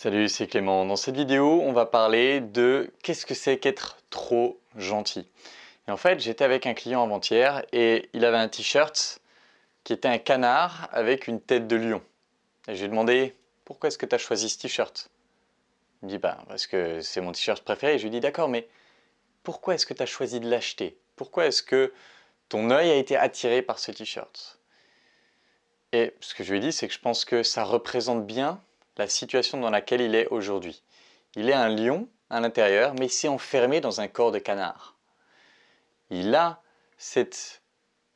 Salut, c'est Clément. Dans cette vidéo, on va parler de qu'est-ce que c'est qu'être trop gentil. Et en fait, j'étais avec un client avant-hier et il avait un t-shirt qui était un canard avec une tête de lion. Et je lui ai demandé pourquoi est-ce que tu as choisi ce t-shirt? Il me dit parce que c'est mon t-shirt préféré. Je lui ai dit d'accord, mais pourquoi est-ce que tu as choisi de l'acheter? Pourquoi est-ce que ton œil a été attiré par ce t-shirt? Et ce que je lui ai dit, c'est que je pense que ça représente bien la situation dans laquelle il est aujourd'hui. Il est un lion à l'intérieur, mais il s'est enfermé dans un corps de canard. Il a cette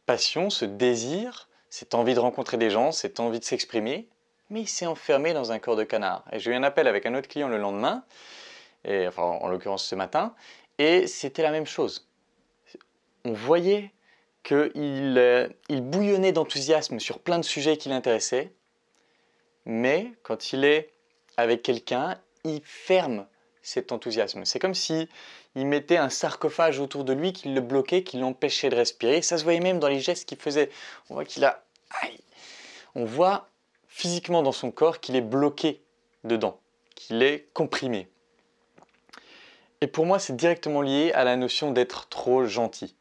passion, ce désir, cette envie de rencontrer des gens, cette envie de s'exprimer, mais il s'est enfermé dans un corps de canard. Et j'ai eu un appel avec un autre client le lendemain, en l'occurrence ce matin, et c'était la même chose. On voyait qu'il bouillonnait d'enthousiasme sur plein de sujets qui l'intéressaient, mais quand il est avec quelqu'un, il ferme cet enthousiasme. C'est comme si il mettait un sarcophage autour de lui qui le bloquait, qui l'empêchait de respirer. Ça se voyait même dans les gestes qu'il faisait. On voit qu'il a... On voit physiquement dans son corps qu'il est bloqué dedans, qu'il est comprimé. Et pour moi, c'est directement lié à la notion d'être trop gentil.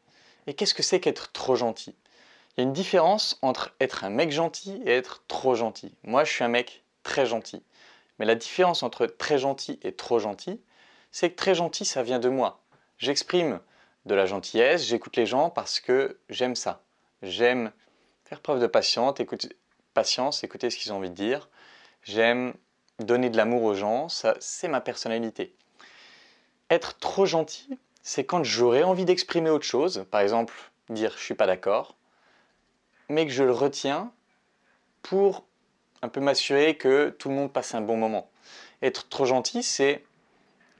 Et qu'est-ce que c'est qu'être trop gentil? Il y a une différence entre être un mec gentil et être trop gentil. Moi, je suis un mec très gentil. Mais la différence entre très gentil et trop gentil, c'est que très gentil, ça vient de moi. J'exprime de la gentillesse, j'écoute les gens parce que j'aime ça. J'aime faire preuve de patience, écouter ce qu'ils ont envie de dire. J'aime donner de l'amour aux gens, ça, c'est ma personnalité. Être trop gentil, c'est quand j'aurais envie d'exprimer autre chose, par exemple dire « je suis pas d'accord », mais que je le retiens pour un peu m'assurer que tout le monde passe un bon moment. Être trop gentil, c'est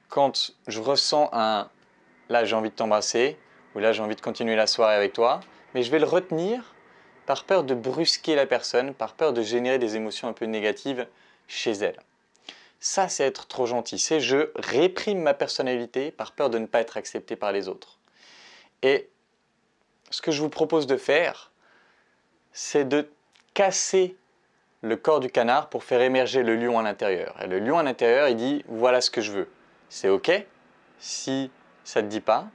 quand je ressens un « là j'ai envie de t'embrasser » ou « là j'ai envie de continuer la soirée avec toi », mais je vais le retenir par peur de brusquer la personne, par peur de générer des émotions un peu négatives chez elle. Ça, c'est être trop gentil. C'est je réprime ma personnalité par peur de ne pas être accepté par les autres. Et ce que je vous propose de faire, c'est de casser le corps du canard pour faire émerger le lion à l'intérieur. Et le lion à l'intérieur, il dit « voilà ce que je veux ». C'est OK si ça ne te dit pas,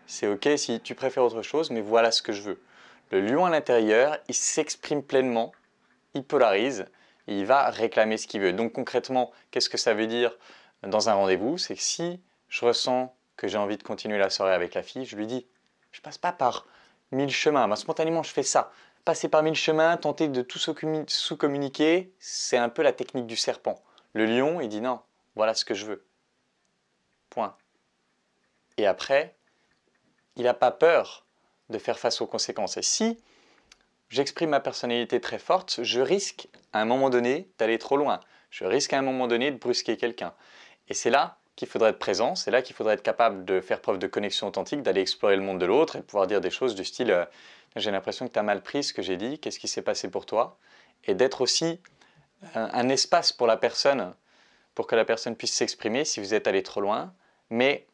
c'est OK si tu préfères autre chose, mais voilà ce que je veux. Le lion à l'intérieur, il s'exprime pleinement, il polarise, et il va réclamer ce qu'il veut. Donc concrètement, qu'est-ce que ça veut dire dans un rendez-vous? C'est que si je ressens que j'ai envie de continuer la soirée avec la fille, je lui dis « je passe pas par 1000 chemins, spontanément je fais ça ». Passer par 1000 chemins, tenter de tout sous-communiquer, c'est un peu la technique du serpent. Le lion, il dit non, voilà ce que je veux. Point. Et après, il n'a pas peur de faire face aux conséquences. Et si j'exprime ma personnalité très forte, je risque à un moment donné d'aller trop loin. Je risque à un moment donné de brusquer quelqu'un. Et c'est là qu'il faudrait être présent, c'est là qu'il faudrait être capable de faire preuve de connexion authentique, d'aller explorer le monde de l'autre et de pouvoir dire des choses du style j'ai l'impression que tu as mal pris ce que j'ai dit, qu'est-ce qui s'est passé pour toi? Et d'être aussi un espace pour la personne, pour que la personne puisse s'exprimer si vous êtes allé trop loin. Mais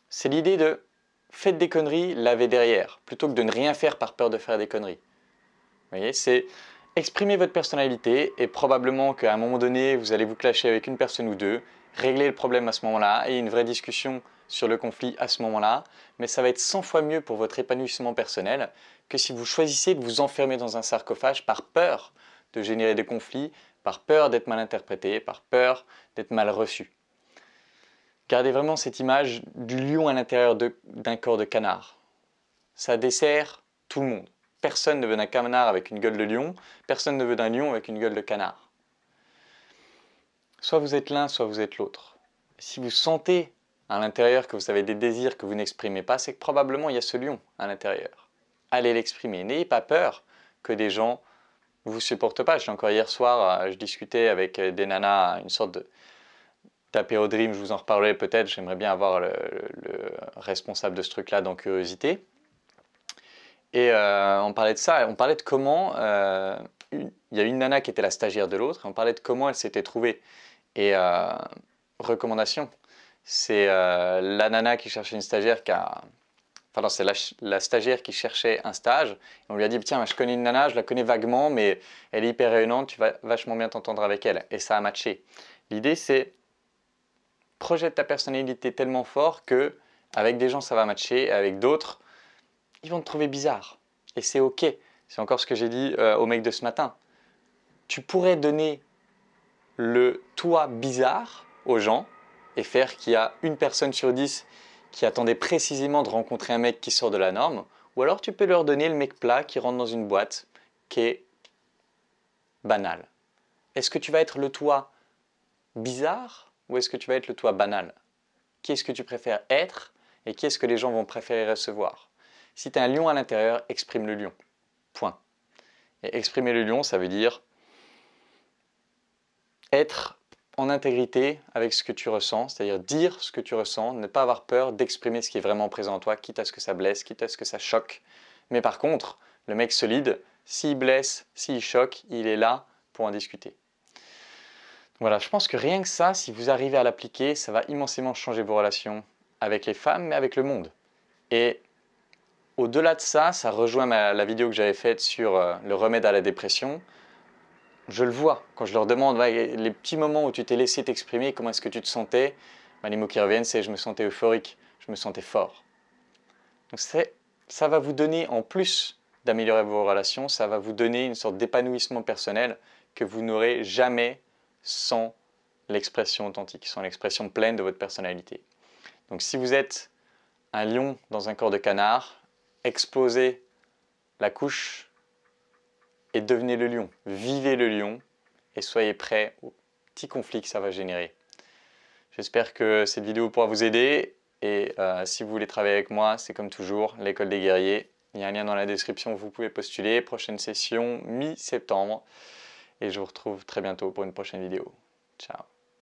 c'est l'idée de faites des conneries, lavez derrière, plutôt que de ne rien faire par peur de faire des conneries. Vous voyez, c'est exprimer votre personnalité et probablement qu'à un moment donné, vous allez vous clasher avec une personne ou deux, régler le problème à ce moment-là et une vraie discussion sur le conflit à ce moment-là, mais ça va être 100 fois mieux pour votre épanouissement personnel que si vous choisissez de vous enfermer dans un sarcophage par peur de générer des conflits, par peur d'être mal interprété, par peur d'être mal reçu. Gardez vraiment cette image du lion à l'intérieur d'un corps de canard. Ça dessert tout le monde. Personne ne veut d'un canard avec une gueule de lion, personne ne veut d'un lion avec une gueule de canard. Soit vous êtes l'un, soit vous êtes l'autre. Si vous sentez à l'intérieur que vous avez des désirs que vous n'exprimez pas, c'est que probablement il y a ce lion à l'intérieur. Allez l'exprimer. N'ayez pas peur que des gens ne vous supportent pas. Encore hier soir, je discutais avec des nanas, une sorte d'apéro dream, je vous en reparlerai peut-être, j'aimerais bien avoir le responsable de ce truc-là dans Curiosité. Et on parlait de ça, on parlait de comment il y a une nana qui était la stagiaire de l'autre, et on parlait de comment elle s'était trouvée. Et recommandation, c'est la nana qui cherchait une stagiaire enfin non, c'est la stagiaire qui cherchait un stage. Et on lui a dit, tiens, je connais une nana, je la connais vaguement, mais elle est hyper rayonnante, tu vas vachement bien t'entendre avec elle. Et ça a matché. L'idée, c'est projette ta personnalité tellement fort que avec des gens, ça va matcher, et avec d'autres, ils vont te trouver bizarre. Et c'est OK. C'est encore ce que j'ai dit au mec de ce matin. Tu pourrais donner le toi bizarre aux gens et faire qu'il y a une personne sur 10 qui attendait précisément de rencontrer un mec qui sort de la norme, ou alors tu peux leur donner le mec plat qui rentre dans une boîte qui est banal. Est-ce que tu vas être le toi bizarre ou est-ce que tu vas être le toi banal? Qui est-ce que tu préfères être et qui est-ce que les gens vont préférer recevoir? Si tu es un lion à l'intérieur, exprime le lion. Point. Et exprimer le lion, ça veut dire être en intégrité avec ce que tu ressens, c'est-à-dire dire ce que tu ressens, ne pas avoir peur d'exprimer ce qui est vraiment présent en toi, quitte à ce que ça blesse, quitte à ce que ça choque. Mais par contre, le mec solide, s'il blesse, s'il choque, il est là pour en discuter. Voilà, je pense que rien que ça, si vous arrivez à l'appliquer, ça va immensément changer vos relations avec les femmes, mais avec le monde. Et au-delà de ça, ça rejoint la vidéo que j'avais faite sur le remède à la dépression. Je le vois, quand je leur demande les petits moments où tu t'es laissé t'exprimer, comment est-ce que tu te sentais, les mots qui reviennent, c'est je me sentais euphorique, je me sentais fort. Donc ça va vous donner, en plus d'améliorer vos relations, ça va vous donner une sorte d'épanouissement personnel que vous n'aurez jamais sans l'expression authentique, sans l'expression pleine de votre personnalité. Donc si vous êtes un lion dans un corps de canard, explosez la couche et devenez le lion. Vivez le lion et soyez prêts aux petits conflits que ça va générer. J'espère que cette vidéo pourra vous aider et si vous voulez travailler avec moi, c'est comme toujours, l'école des guerriers. Il y a un lien dans la description où vous pouvez postuler. Prochaine session mi-septembre et je vous retrouve très bientôt pour une prochaine vidéo. Ciao.